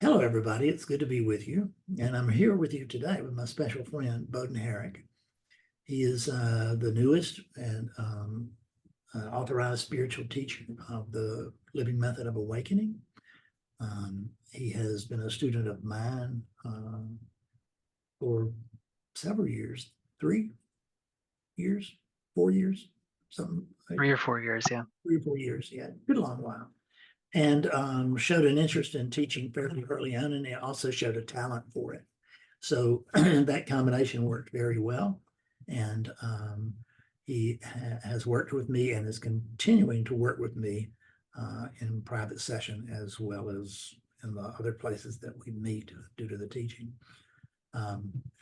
Hello, everybody. It's good to be with you. And I'm here with you today with my special friend, Bowden Herrick. He is the newest and authorized spiritual teacher of the Living Method of Awakening. He has been a student of mine for several years, 3 years, 4 years, something like 3 or 4 years, yeah. 3 or 4 years. Yeah, good long while. And showed an interest in teaching fairly early on, and he also showed a talent for it. So that combination worked very well. And he has worked with me and is continuing to work with me in private session as well as in the other places that we meet due to the teaching.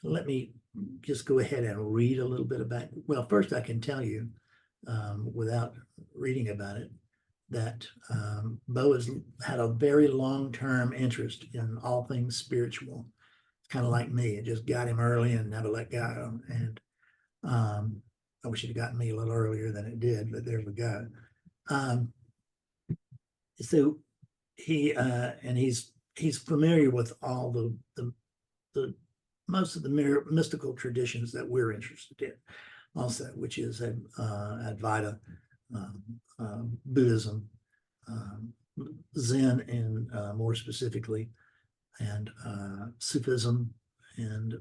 Let me just go ahead and read a little bit about, well, first I can tell you without reading about it, that Bo has had a very long-term interest in all things spiritual. It's kind of like me. It just got him early and never let go. And I wish it had gotten me a little earlier than it did, but there we go. So he's familiar with all the most of the mystical traditions that we're interested in also, which is Advaita, Buddhism, Zen, and more specifically, and Sufism, and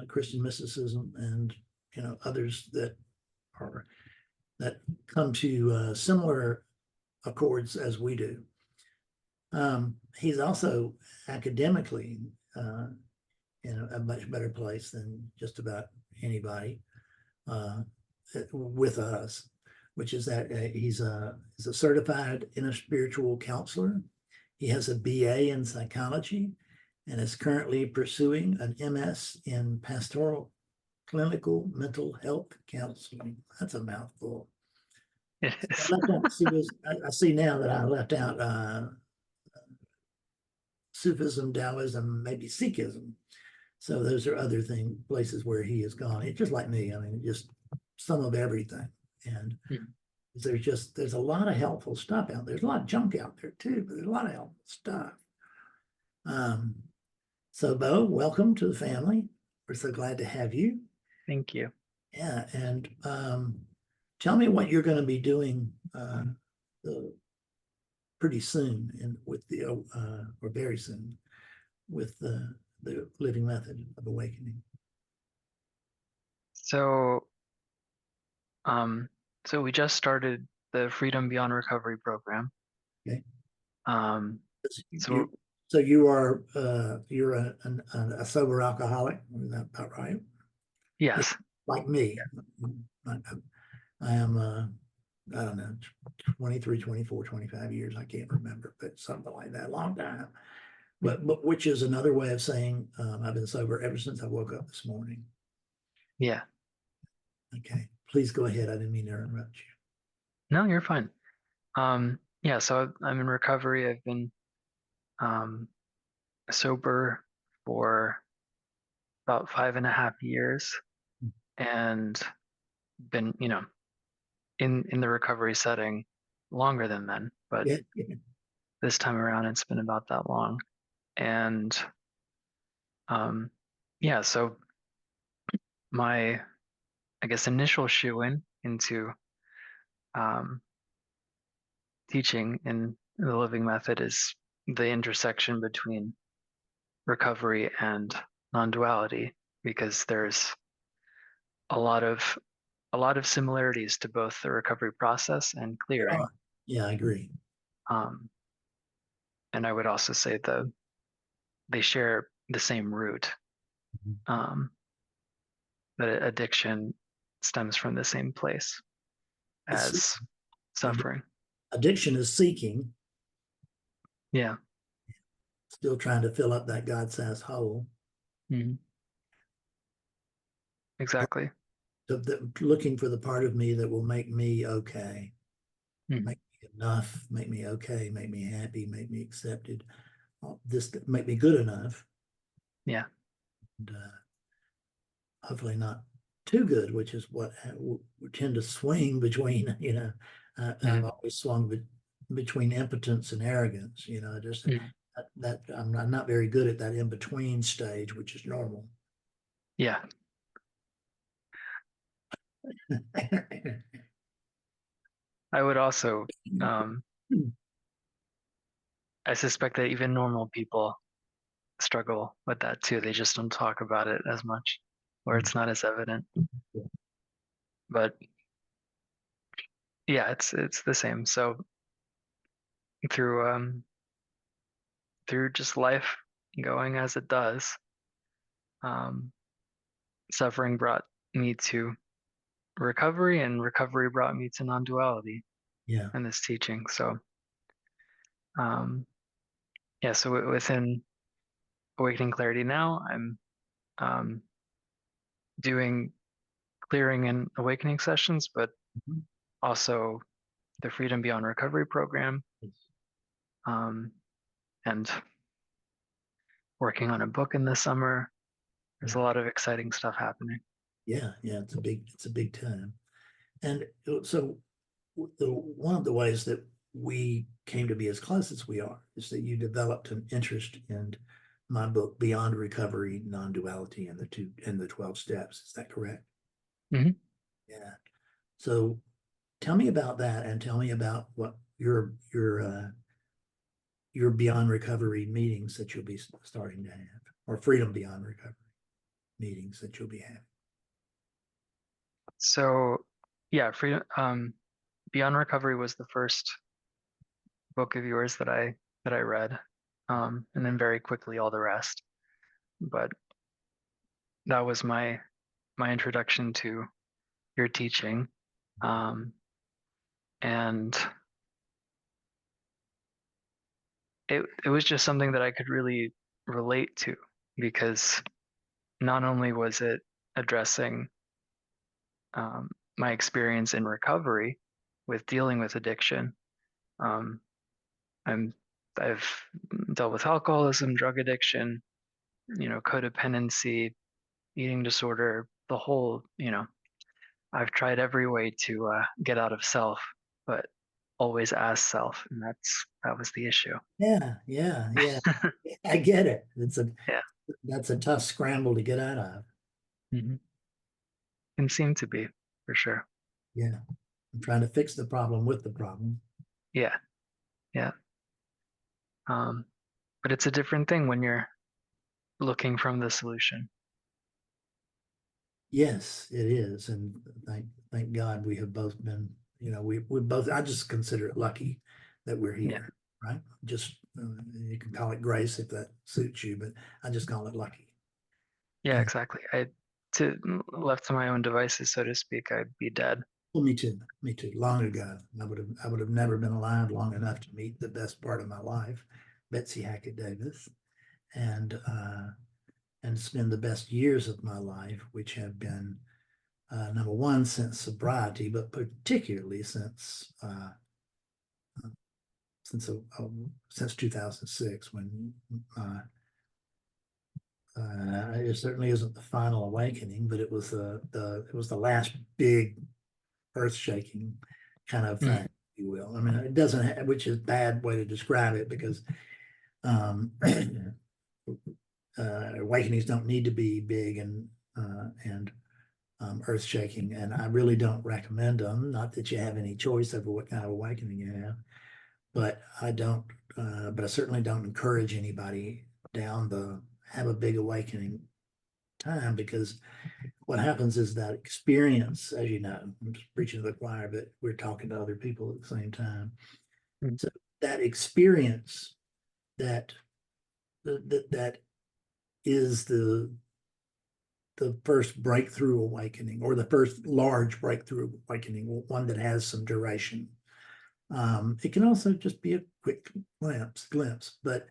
Christian mysticism, and others that come to similar accords as we do. He's also academically in a much better place than just about anybody with us, which is that he's a certified inner spiritual counselor. He has a BA in psychology and is currently pursuing an MS in pastoral clinical mental health counseling. That's a mouthful. It is. I see now that I left out Sufism, Taoism, maybe Sikhism. So those are other places where he has gone. It's just like me. I mean, just some of everything. And there's a lot of helpful stuff out there. There's a lot of junk out there too, but there's a lot of helpful stuff. So Bo, welcome to the family. We're so glad to have you. Thank you. Yeah, and tell me what you're going to be doing pretty soon, and with the or very soon, with the Living Method of Awakening. So we just started the Freedom Beyond Recovery program. Okay. So you are you're a sober alcoholic, is that about right? yes. Like me. I am I don't know, 23, 24, 25 years, I can't remember, but something like that, long time. But which is another way of saying I've been sober ever since I woke up this morning. Yeah. Okay, please go ahead. I didn't mean to interrupt you. No, you're fine. Yeah, so I'm in recovery. I've been sober for about 5.5 years and been, in the recovery setting longer than then, but Yeah. this time around it's been about that long. And yeah, so my, I guess, initial shoe-in into teaching in the Living Method is the intersection between recovery and non-duality, because there's a lot of similarities to both the recovery process and clearing. Yeah, I agree. And I would also say they share the same root. That addiction stems from the same place as suffering. Addiction is seeking. Yeah. Still trying to fill up that God-sized hole. Exactly. Looking for the part of me that will make me okay, make me enough, make me okay, make me happy, make me accepted. This make me good enough. Yeah. And hopefully not too good, which is what we tend to swing between. I've always swung between impotence and arrogance. that I'm not very good at that in between stage, which is normal. Yeah. I would also, um, I suspect that even normal people struggle with that too. They just don't talk about it as much, or it's not as evident. But yeah, it's the same. So through through just life going as it does, um, suffering brought me to recovery, and recovery brought me to non-duality Yeah, and this teaching. So um, yeah, so within Awakening Clarity now, I'm um, doing clearing and awakening sessions, but mhm. also the Freedom Beyond Recovery program, um, and working on a book in the summer. There's Yeah, a lot of exciting stuff happening. yeah, yeah. It's a big time. And so one of the ways that we came to be as close as we are is that you developed an interest in my book, Beyond Recovery, Non-Duality, and the 12 Steps. Is that correct? Mhm. Yeah. So tell me about that, and tell me about what your Beyond Recovery meetings that you'll be starting to have, or Freedom Beyond Recovery meetings that you'll be having. So yeah, Freedom Beyond Recovery was the first book of yours that I read, and then very quickly all the rest. But that was my introduction to your teaching, um, and it was just something that I could really relate to, because not only was it addressing um, my experience in recovery with dealing with addiction. Um, I'm I've dealt with alcoholism, drug addiction, codependency, eating disorder, the whole, I've tried every way to get out of self, but always as self, and that was the issue. Yeah, yeah, yeah. I get it. Yeah. That's a tough scramble to get out of. Hmm. Can seem to be, for sure. Yeah. I'm trying to fix the problem with the problem. Yeah, yeah. Um, but it's a different thing when you're looking from the solution. Yes, it is. And thank God we have both been, we both, I just consider it lucky that we're Yeah, here, right? Just, you can call it grace if that suits you, but I just call it lucky. yeah, And exactly. Left to my own devices, so to speak, I'd be dead. well, me too, long ago. I would have never been alive long enough to meet the best part of my life, Betsy Hackett Davis, and, and spend the best years of my life, which have been number one, since sobriety, but particularly since since 2006, when it certainly isn't the final awakening, but it was the last big earth shaking kind of thing, Mm. if you will. I mean, it doesn't have, which is a bad way to describe it, because um, awakenings don't need to be big and earth shaking, and I really don't recommend them. Not that you have any choice over what kind of awakening you have, but I don't. But I certainly don't encourage anybody down the have a big awakening time, because what happens is that experience, as you know, I'm just preaching to the choir, but we're talking to other people at the same time. Mm. So that experience that that is the first breakthrough awakening, or the first large breakthrough awakening, one that has some duration. It can also just be a quick glimpse, but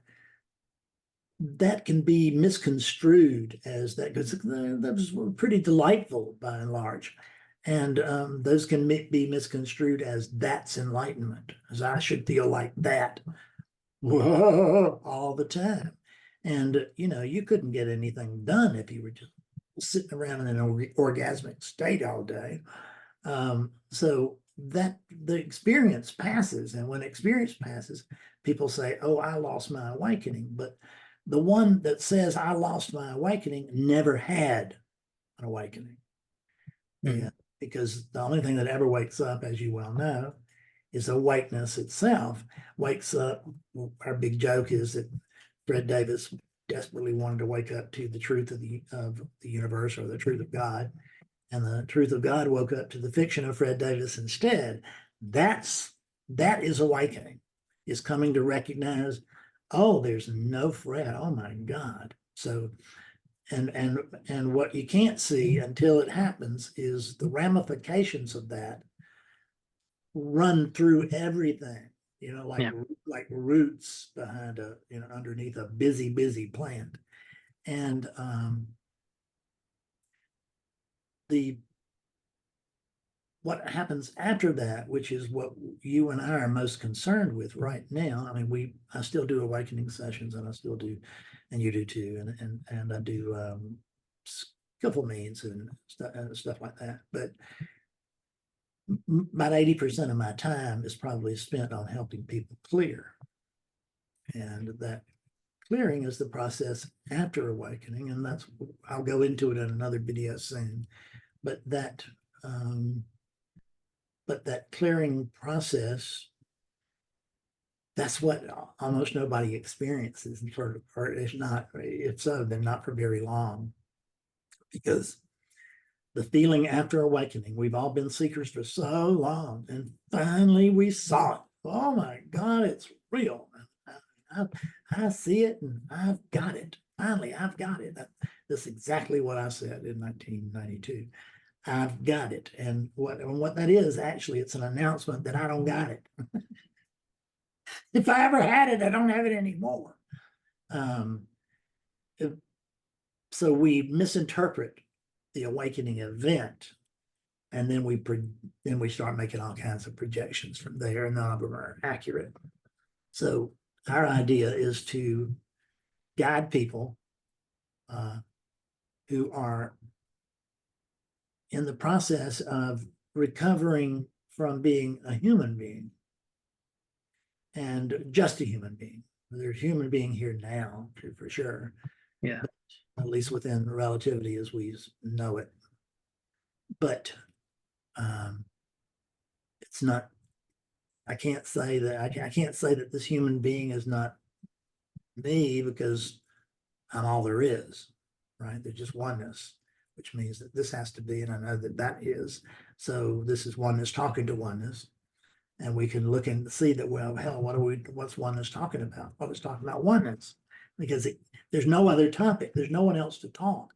that can be misconstrued as that, because those were pretty delightful by and large. And those can be misconstrued as that's enlightenment, as I should feel like that whoa, all the time. And, you couldn't get anything done if you were just sitting around in an orgasmic state all day. So that the experience passes, and when experience passes, people say, oh, I lost my awakening. But the one that says I lost my awakening never had an awakening. Yeah, because the only thing that ever wakes up, as you well know, is awakeness itself. Wakes up. Our big joke is that Freddavis desperately wanted to wake up to the truth of the universe, or the truth of God, and the truth of God woke up to the fiction of Freddavis instead. That is awakening, is coming to recognize, oh, there's no Fred. Oh my God. So and what you can't see until it happens is the ramifications of that run through everything, Yeah. like roots behind underneath a busy plant. And what happens after that, which is what you and I are most concerned with right now. I mean, I still do awakening sessions, and I still do, and you do too, and I do skillful means and stuff like that. But about 80% of my time is probably spent on helping people clear, and that clearing is the process after awakening, and I'll go into it in another video soon. But that clearing process, that's what almost nobody experiences, or if so, then not for very long, because the feeling after awakening, we've all been seekers for so long, and finally we saw it. Oh my God, it's real. I see it, and I've got it. Finally, I've got it. That's exactly what I said in 1992. I've got it. And what that is, actually, it's an announcement that I don't got it. If I ever had it, I don't have it anymore. So we misinterpret the awakening event, and then we start making all kinds of projections from there, and none of them are accurate. So our idea is to guide people who are in the process of recovering from being a human being, and just a human being. There's a human being here now, for sure. Yeah. At least within relativity as we know it. But it's not, I can't say that this human being is not me, because I'm all there is, right? There's just oneness, which means that this has to be, and I know that is. So this is oneness talking to oneness. And we can look and see that, well, hell, what's oneness talking about? Well, it's talking about oneness, because there's no other topic. There's no one else to talk.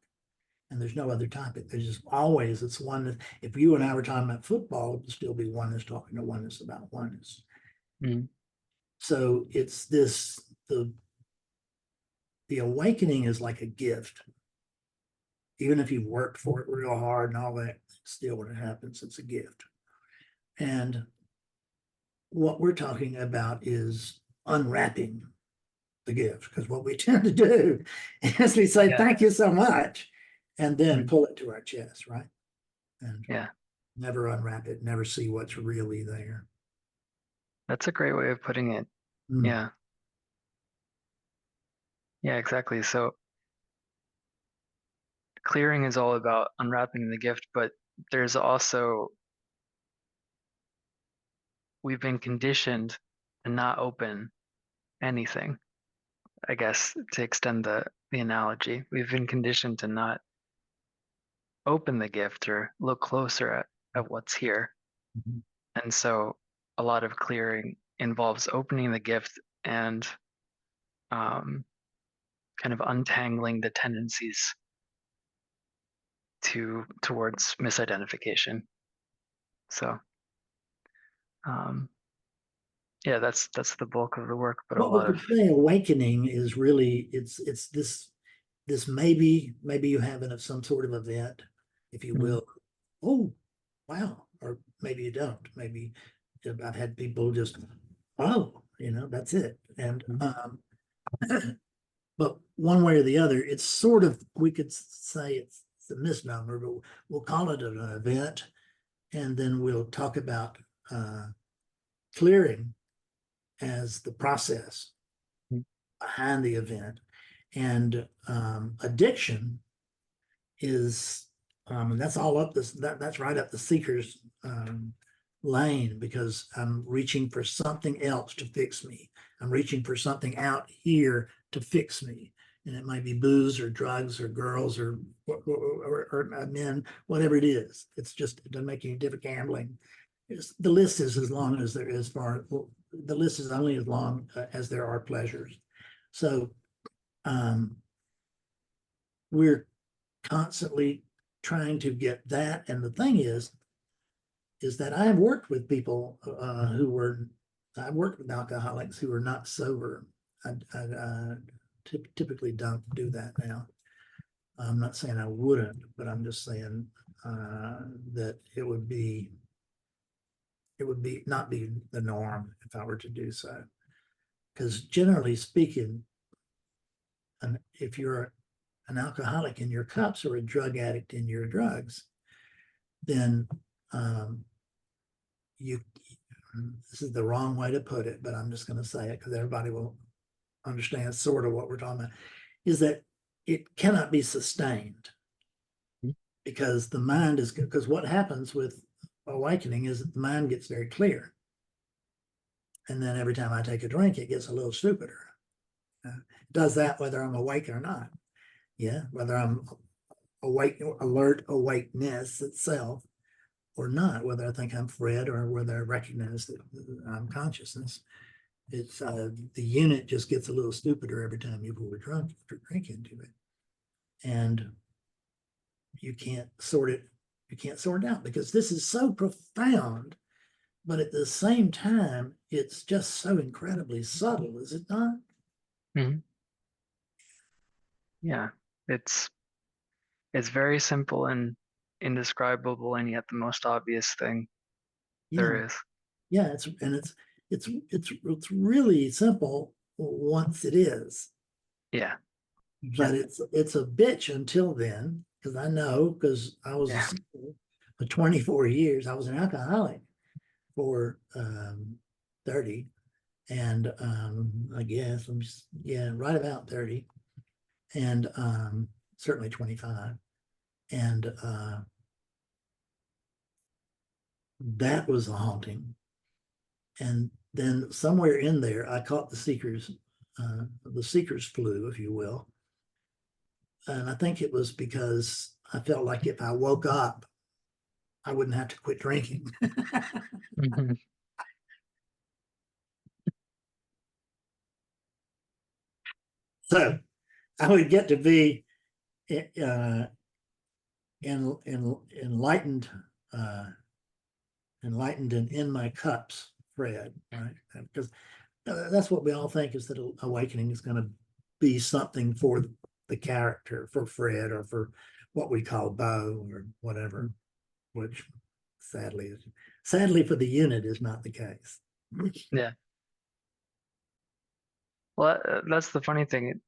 And there's no other topic. There's just always, it's oneness. If you and I were talking about football, it would still be oneness talking to oneness about oneness. So it's the awakening is like a gift. Even if you've worked for it real hard and all that, still when it happens, it's a gift. And what we're talking about is unwrapping the gift, because what we tend to do is we say, thank you so much, and then pull it to our chest, right? And never unwrap it, never see what's really there. That's a great way of putting it. Yeah. Yeah, exactly. So clearing is all about unwrapping the gift, but there's also, we've been conditioned to not open anything. I guess, to extend the analogy, we've been conditioned to not open the gift or look closer at what's here. And so a lot of clearing involves opening the gift and kind of untangling the tendencies towards misidentification. So yeah, that's the bulk of the work, but what a lot we of could say awakening is really, it's this maybe you having some sort of event, if you will. Oh, wow. Or maybe you don't. Maybe I've had people just, oh, that's it. And but one way or the other, it's sort of, we could say it's a misnomer, but we'll call it an event, and then we'll talk about clearing as the process Mhm. behind the event. And addiction is, and that's all up this, that's right up the seeker's lane, because I'm reaching for something else to fix me. I'm reaching for something out here to fix me. And it might be booze or drugs or girls or men, whatever it is. It's just, it doesn't make any difference. Gambling. The list is as long as there is the list is only as long as there are pleasures. So we're constantly trying to get that. And the thing is that I have worked with people I worked with alcoholics who were not sober. I typically don't do that now. I'm not saying I wouldn't, but I'm just saying that it would not be the norm if I were to do so. Because generally speaking, if you're an alcoholic in your cups or a drug addict in your drugs, then this is the wrong way to put it, but I'm just going to say it because everybody will understand sort of what we're talking about, is that it cannot be sustained because the mind is, because what happens with awakening is that the mind gets very clear. And then every time I take a drink, it gets a little stupider. It does that whether I'm awake or not. Yeah, whether I'm awake, alert, awakeness itself or not, whether I think I'm Fred or whether I recognize that I'm consciousness. It's the unit just gets a little stupider every time you pour a drink into it. And you can't sort it out because this is so profound, but at the same time, it's just so incredibly subtle, is it not? Mhm. Yeah, it's very simple and indescribable, and yet the most obvious thing Yeah, there is. yeah. It's really simple once it is, Yeah, but it's a bitch until then. Because I know, because I was yeah. for 24 years, I was an alcoholic for 30, and I guess I'm just, yeah, right about 30, and certainly 25, and that was a haunting. And then somewhere in there, I caught the seeker's flu, if you will. And I think it was because I felt like if I woke up, I wouldn't have to quit drinking. Mhm. So I would get to be enlightened, enlightened and in my cups, Fred, right? Because that's what we all think, is that awakening is going to be something for the character, for Fred, or for what we call Bo or whatever, which sadly for the unit is not the case. Yeah. Well, that's the funny thing.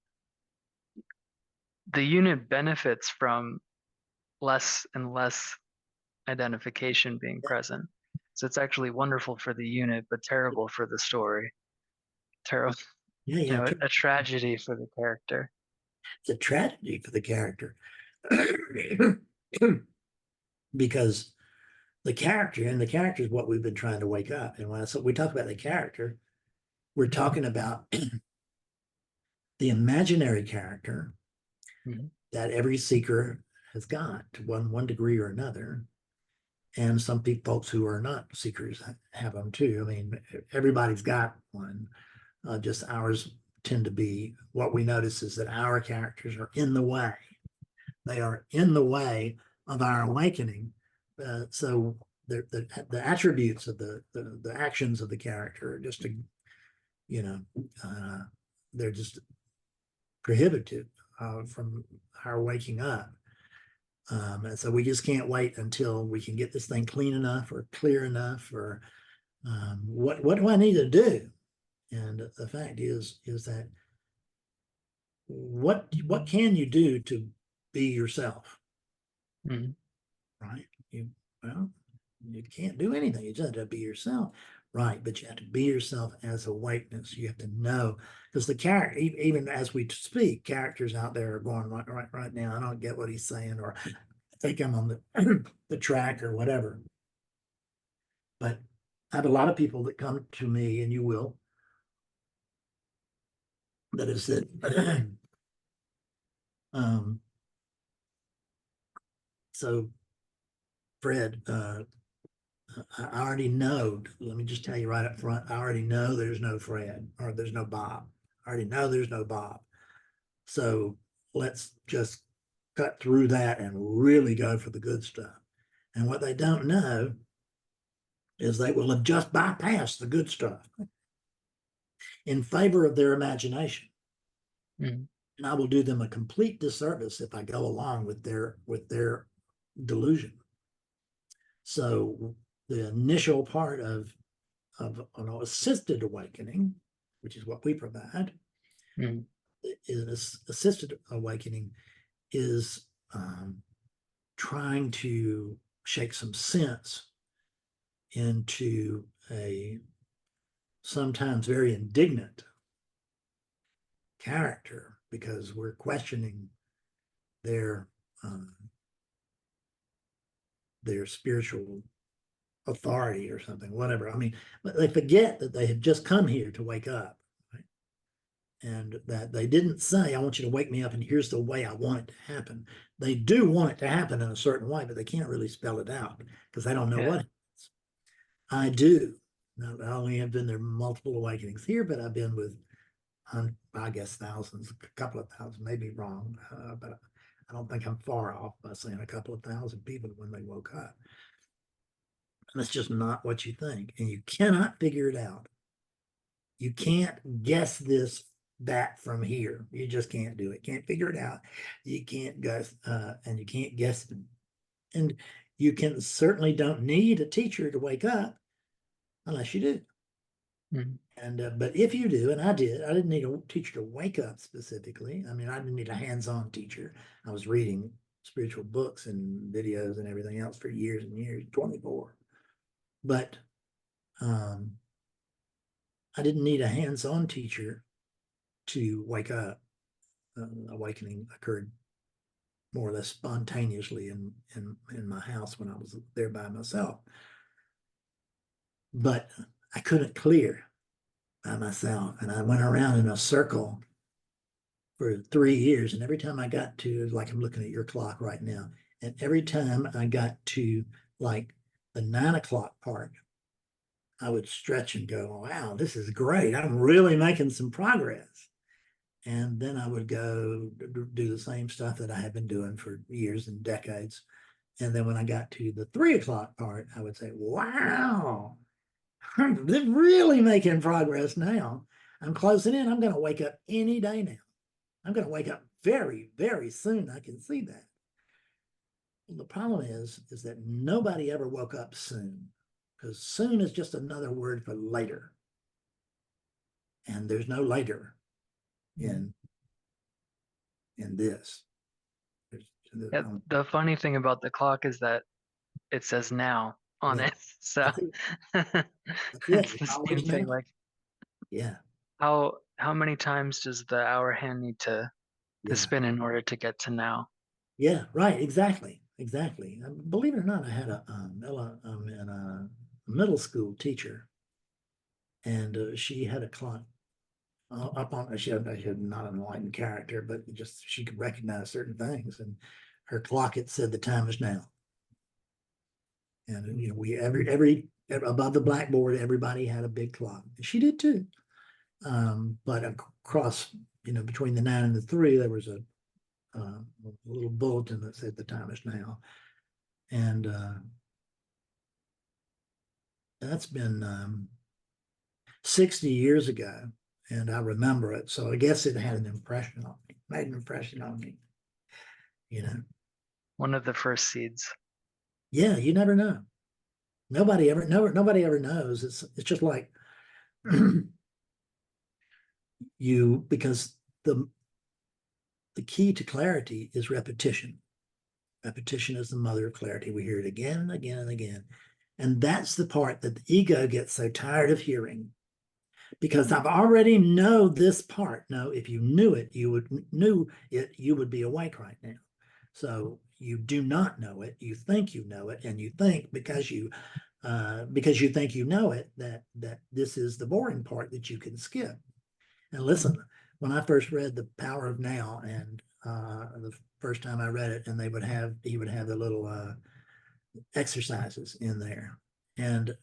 The unit benefits from less and less identification being present. So it's actually wonderful for the unit, but terrible for the story. Terrible, Yeah, a tragedy for the character. it's a tragedy for the character. Because the character is what we've been trying to wake up. And when we talk about the character, we're talking about the imaginary character Mhm. that every seeker has got to one degree or another. And some folks who are not seekers have them too. I mean, everybody's got one. Just ours tend to be, what we notice is that our characters are in the way. They are in the way of our awakening. So the attributes of the actions of the character are just, they're just prohibitive from our waking up. And so we just can't wait until we can get this thing clean enough or clear enough, or what do I need to do? And the fact is that what can you do to be yourself? Mhm. Right? Well, You can't do anything. You just have to be yourself. Right. But you have to be yourself as awakeness. You have to know, because the character, even as we speak, characters out there are going right now. I don't get what he's saying, or I think I'm on the the track or whatever. But I have a lot of people that come to me, and you will, that have said, so Fred, I already know, let me just tell you right up front, I already know there's no Fred or there's no Bob. I already know there's no Bob. So let's just cut through that and really go for the good stuff. And what they don't know is they will have just bypassed the good stuff in favor of their imagination. Mm. And I will do them a complete disservice if I go along with their delusion. So the initial part of an assisted awakening, which is what we provide, Mm. is assisted awakening is trying to shake some sense into a sometimes very indignant character, because we're questioning their spiritual authority or something, whatever. I mean, but they forget that they have just come here to wake up, right? And that they didn't say, I want you to wake me up and here's the way I want it to happen. They do want it to happen in a certain way, but they can't really spell it out because they don't know Yeah. what it is. I do. Now, I only have been there multiple awakenings here, but I've been with, I guess, thousands, a couple of thousand, maybe wrong, but I don't think I'm far off by saying a couple of thousand people when they woke up. And that's just not what you think. And you cannot figure it out. You can't guess that from here. You just can't do it. Can't figure it out. You can't guess, and you can't guess it. And you can certainly don't need a teacher to wake up unless you do. Mm. And but if you do, and I didn't need a teacher to wake up specifically. I mean, I didn't need a hands-on teacher. I was reading spiritual books and videos and everything else for years and years, 24. But I didn't need a hands-on teacher to wake up. Awakening occurred more or less spontaneously in my house when I was there by myself. But I couldn't clear by myself, and I went around in a circle for 3 years. And every time I got to, like I'm looking at your clock right now, and every time I got to like the 9 o'clock part, I would stretch and go, wow, this is great. I'm really making some progress. And then I would go do the same stuff that I had been doing for years and decades. And then when I got to the 3 o'clock part, I would say, wow, I'm really making progress now. I'm closing in. I'm going to wake up any day now. I'm going to wake up very, very soon. I can see that. Well, the problem is that nobody ever woke up soon, because soon is just another word for later. And there's no later in this. Yeah, the funny thing about the clock is that it says now on Yeah, it. So that's it. That's it. it's the It's same always thing. now. Like Yeah, how many times does the hour hand need to yeah, spin in order to get to now? yeah. Right. Exactly. Exactly. Believe it or not, I had a middle school teacher, and she had a clock up on. She had not an enlightened character, but just she could recognize certain things, and her clock, it said the time is now. And we every above the blackboard, everybody had a big clock. She did too. But across, between the 9 and the 3, there was a little bulletin that said the time is now. And that's been 60 years ago. And I remember it. So I guess it had an impression on me, made an impression on me, you know. One of the first seeds. Yeah, you never know. Nobody ever knows. It's just like because the key to clarity is repetition. Repetition is the mother of clarity. We hear it again and again and again. And that's the part that the ego gets so tired of hearing, because I've already know this part. No, if you knew it, you would be awake right now. So you do not know it. You think you know it, and you think because you think you know it, that this is the boring part that you can skip. And listen, when I first read The Power of Now, and the first time I read it, and he would have the little exercises in there, and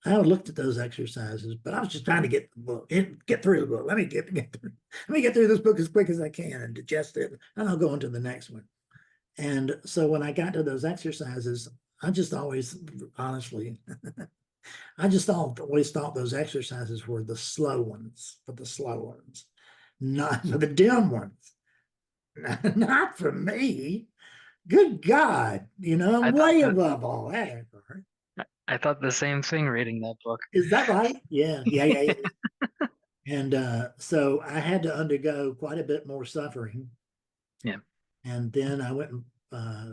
I looked at those exercises, but I was just trying to get the book, get through the book. Let me get through this book as quick as I can and digest it, and I'll go on to the next one. And so when I got to those exercises, I just always, honestly, I just always thought those exercises were the slow ones, for the slow ones, not for the dim ones. Not for me. Good God, I'm I thought way that above all that. I thought the same thing reading that book. Is that right? Yeah, yeah, yeah, yeah. And so I had to undergo quite a bit more suffering. Yeah. And then I went,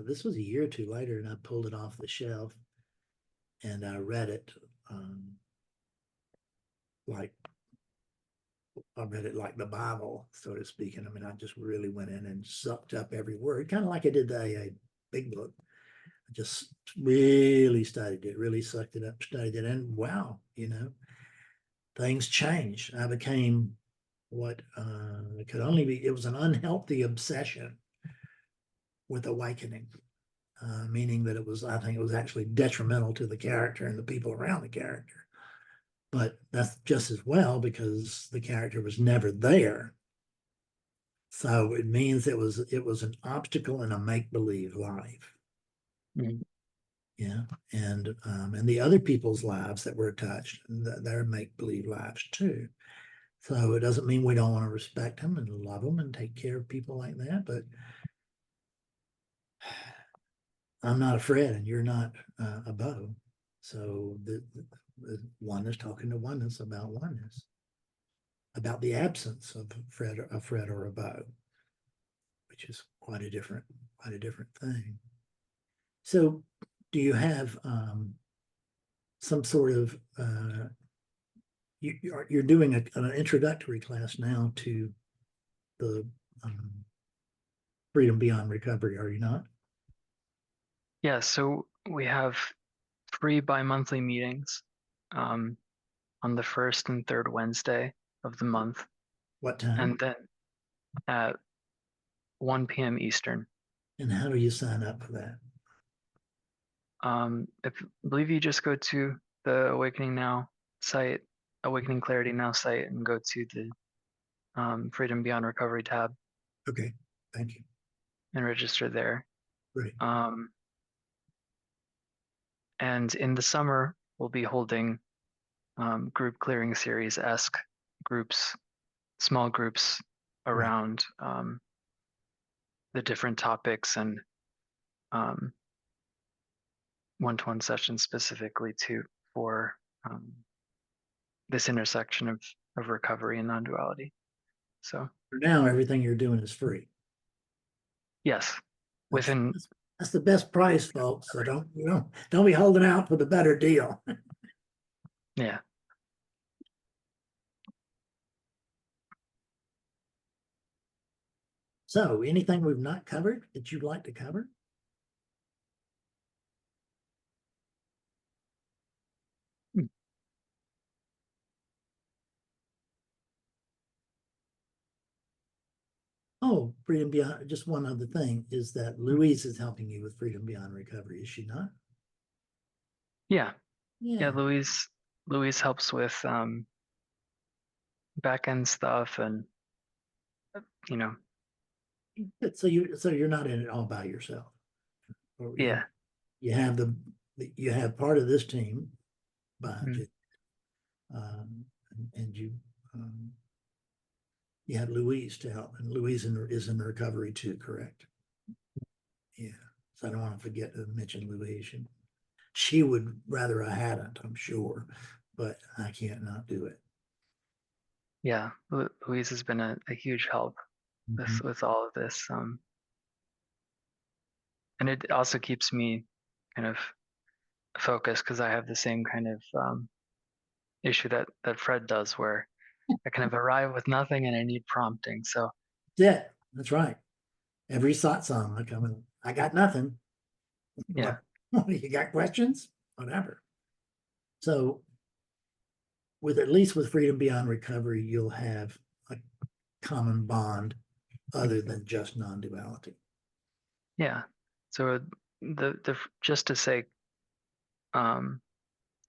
this was a year or two later, and I pulled it off the shelf and I read it like I read it like the Bible, so to speak. And I mean, I just really went in and sucked up every word, kind of like I did the AA Big Book. I just really studied it, really sucked it up, studied it, and wow, things changed. I became what it could only be. It was an unhealthy obsession with awakening, meaning that I think it was actually detrimental to the character and the people around the character. But that's just as well, because the character was never there. So it means it was an obstacle in a make-believe life. Mhm. Yeah. And the other people's lives that were touched, they're make-believe lives too. So it doesn't mean we don't want to respect them and love them and take care of people like that, but I'm not a Fred and you're not a Bo. So the oneness talking to oneness, about the absence of a Fred or a Bo, which is quite a different thing. So do you have some sort of you're doing an introductory class now to the Freedom Beyond Recovery, are you not? Yeah, so we have 3 bi-monthly meetings on the first and third Wednesday of the month, What time? and then at 1 p.m. Eastern. And how do you sign up for that? I believe you just go to the Awakening Now site, Awakening Clarity Now site, and go to the Freedom Beyond Recovery tab Okay, thank you. and register there. Great. And in the summer, we'll be holding group clearing series-esque groups, small groups Right. around the different topics, and one-to-one sessions specifically for this intersection of recovery and non-duality. So For now, everything you're doing is free. yes, That's, within that's the best price, folks. So don't be holding out for the better deal. yeah. So anything we've not covered that you'd like to cover? Oh, Freedom Beyond, just one other thing is that Louise is helping you with Freedom Beyond Recovery, is she not? Yeah, Yeah. Louise helps with back end stuff, and you know, So you're not in it all by yourself. Or yeah. you have you have part of this team behind Mm. you, and you have Louise to help, and Louise is in recovery too, correct? Yeah. So I don't want to forget to mention Louise. She would rather I hadn't, I'm sure, but I can't not do it. Yeah, Louise has been a huge help Mhm. with all of this, and it also keeps me kind of focus because I have the same kind of issue that Fred does, where I kind of arrive with nothing and I need prompting. So That's it. That's right. Every thought song, I come in, I got nothing. yeah, What, you got questions? Whatever. So with at least with freedom beyond recovery, you'll have a common bond other than just non-duality. yeah. So the just to say, um,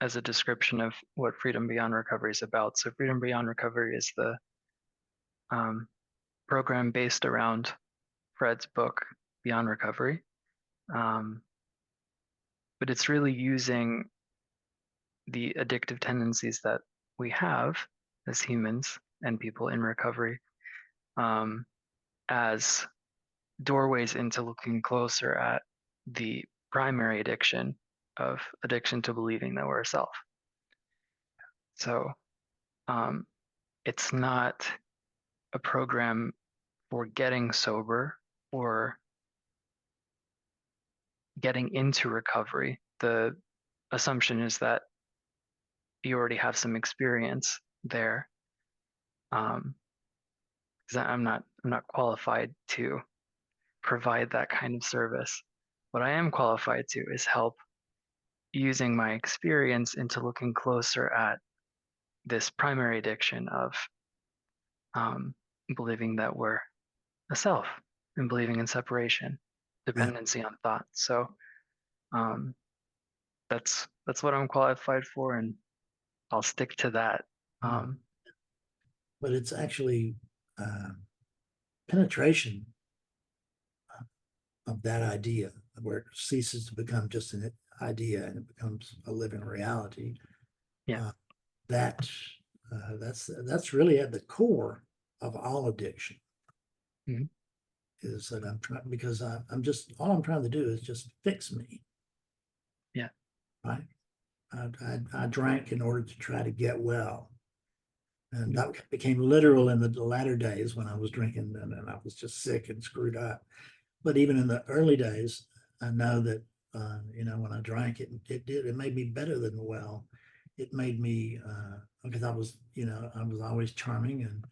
as a description of what freedom beyond recovery is about. So freedom beyond recovery is the um, program based around Fred's book Beyond Recovery, um, but it's really using the addictive tendencies that we have as humans and people in recovery um, as doorways into looking closer at the primary addiction of addiction to believing that we're a self. So um, it's not a program for getting sober or getting into recovery. The assumption is that you already have some experience there. Because I'm not qualified to provide that kind of service. What I am qualified to is help using my experience into looking closer at this primary addiction of um, believing that we're a self and believing in separation, Yeah. dependency on thought. So um, that's what I'm qualified for, and I'll stick to that. Um, But it's actually uh, penetration of that idea where it ceases to become just an idea and it becomes a living reality. yeah, Uh, that that's really at the core of all addiction. mhm, Is that I'm trying because I'm just all I'm trying to do is just fix me. yeah, Right. I drank in order to try to get well. And mhm, that became literal in the latter days when I was drinking and I was just sick and screwed up. But even in the early days, I know that when I drank it made me better than well. It made me because I was always charming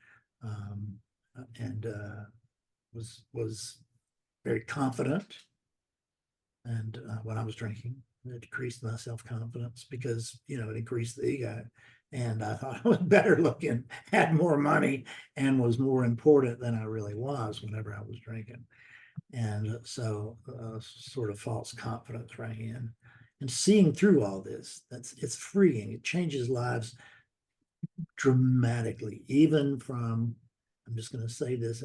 um, and was very confident. And when I was drinking, it decreased my self confidence because it increased the ego. And I thought I was better looking, had more money, and was more important than I really was whenever I was drinking. And so sort of false confidence rang in. And seeing through all this, it's freeing. It changes lives dramatically, even from, I'm just going to say this,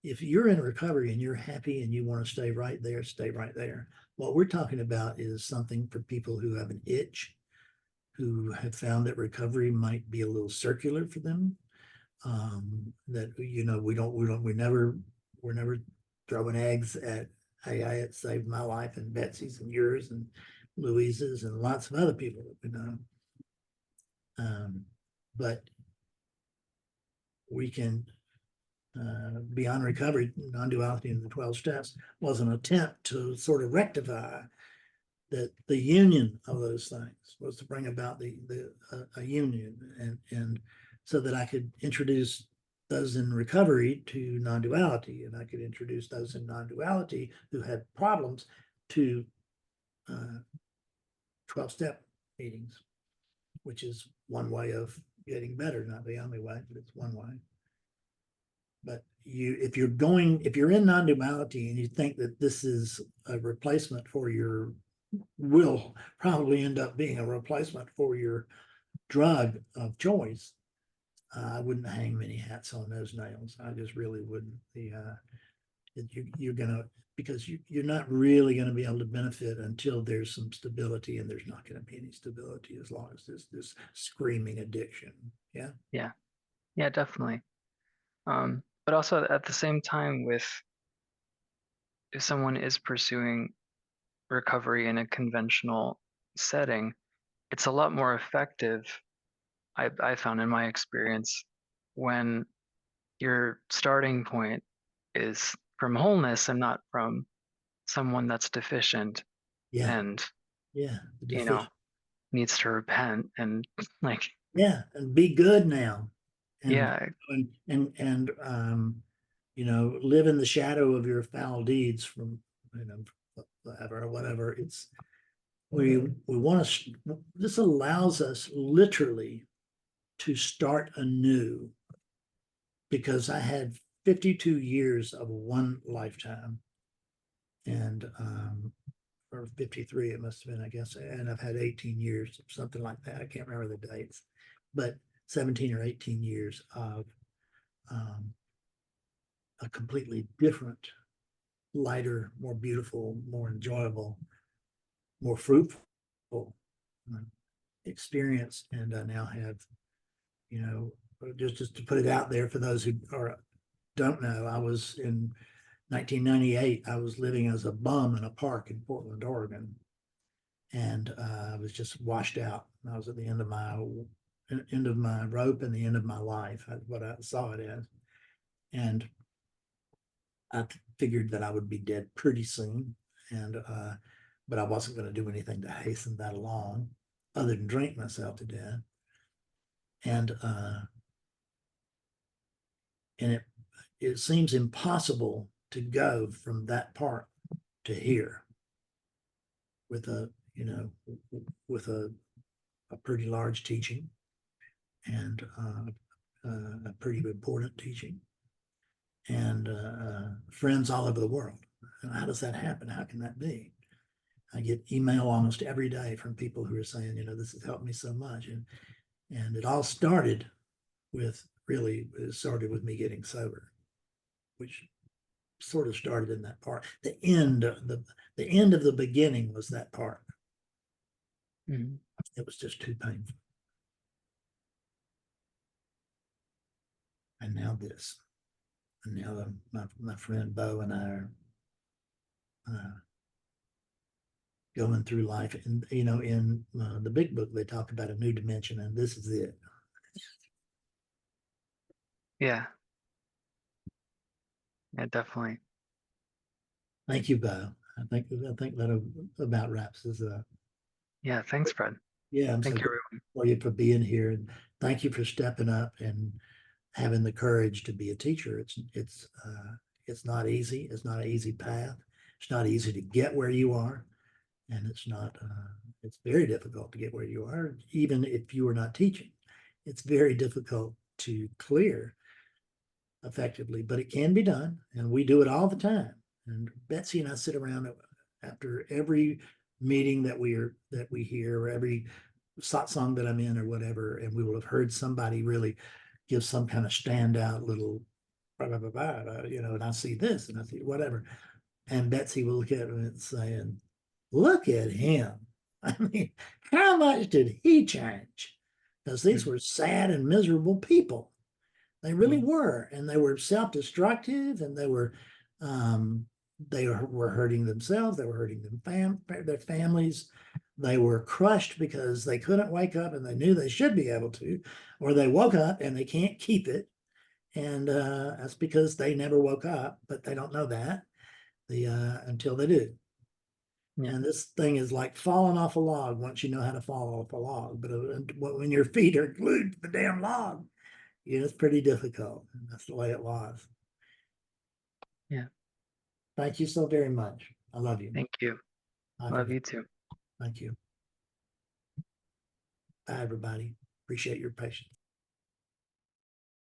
if you're in recovery and you're happy and you want to stay right there, stay right there. What we're talking about is something for people who have an itch, who have found that recovery might be a little circular for them. That we're never throwing eggs at hey, it saved my life and Betsy's and yours and Louise's and lots of other people that we know. But we can beyond recovery, non-duality in the 12 steps was an attempt to sort of rectify that the union of those things was to bring about a union and so that I could introduce those in recovery to non-duality and I could introduce those in non-duality who had problems to 12-step meetings, which is one way of getting better, not the only way, but it's one way. But if you're in non-duality and you think that this is a replacement for your will probably end up being a replacement for your drug of choice, I wouldn't hang many hats on those nails. I just really wouldn't. You're gonna because you're not really going to be able to benefit until there's some stability, and there's not going to be any stability as long as there's this screaming addiction. Yeah. yeah, yeah, definitely. But also at the same time, with if someone is pursuing recovery in a conventional setting, it's a lot more effective, I found in my experience, when your starting point is from wholeness and not from someone that's deficient Yeah. and Yeah. The you know, deficient. needs to repent and like, Yeah. And be good now. And, yeah, you know, live in the shadow of your foul deeds from, you know, whatever. It's, we want to, this allows us literally to start anew, because I had 52 years of one lifetime, and or 53 it must have been, I guess, and I've had 18 years, something like that. I can't remember the dates, but 17 or 18 years of um, a completely different, lighter, more beautiful, more enjoyable, more fruitful uh, experience. And I now have, you know, just to put it out there for those who don't know, I was in 1998, I was living as a bum in a park in Portland, Oregon, and I was just washed out. I was at the end of my rope and the end of my life. That's what I saw it as, and I figured that I would be dead pretty soon, and but I wasn't going to do anything to hasten that along, other than drink myself to death, and it seems impossible to go from that part to here with a, you know, with a pretty large teaching, and a pretty important teaching, and friends all over the world. And how does that happen? How can that be? I get email almost every day from people who are saying, you know, this has helped me so much. And it all started with, really, it started with me getting sober, which sort of started in that part. The end of the beginning was that part. mhm. It was just too painful. And now this. And now my friend Bo and I are going through life. And, you know, in the big book, they talk about a new dimension, and this is it. Yeah, yeah, definitely. Thank you, Bo. I think that about wraps us up. Yeah, thanks, Fred. Yeah, I'm so Thank you, grateful everyone. for you for being here, and thank you for stepping up and having the courage to be a teacher. It's not easy. It's not an easy path. It's not easy to get where you are, and it's very difficult to get where you are, even if you are not teaching. It's very difficult to clear effectively, but it can be done, and we do it all the time. And Betsy and I sit around after every meeting that we hear, or every satsang that I'm in, or whatever, and we will have heard somebody really give some kind of standout little blah, blah, blah, blah, you know, and I see this and I see whatever, and Betsy will look at him and saying, "Look at him! I mean, how much did he change?" Because these Mhm, were sad and miserable people. They really mhm, were, and they were self-destructive, and they were hurting themselves. They were hurting their families. They were crushed because they couldn't wake up, and they knew they should be able to, or they woke up and they can't keep it, and that's because they never woke up, but they don't know that until they do. yeah, And this thing is like falling off a log once you know how to fall off a log, but when your feet are glued to the damn log, yeah, it's pretty difficult. That's the way it was. yeah. Thank you so very much. I love you. Thank you. Bye for Love now. you too. Thank you. Bye, everybody. Appreciate your patience.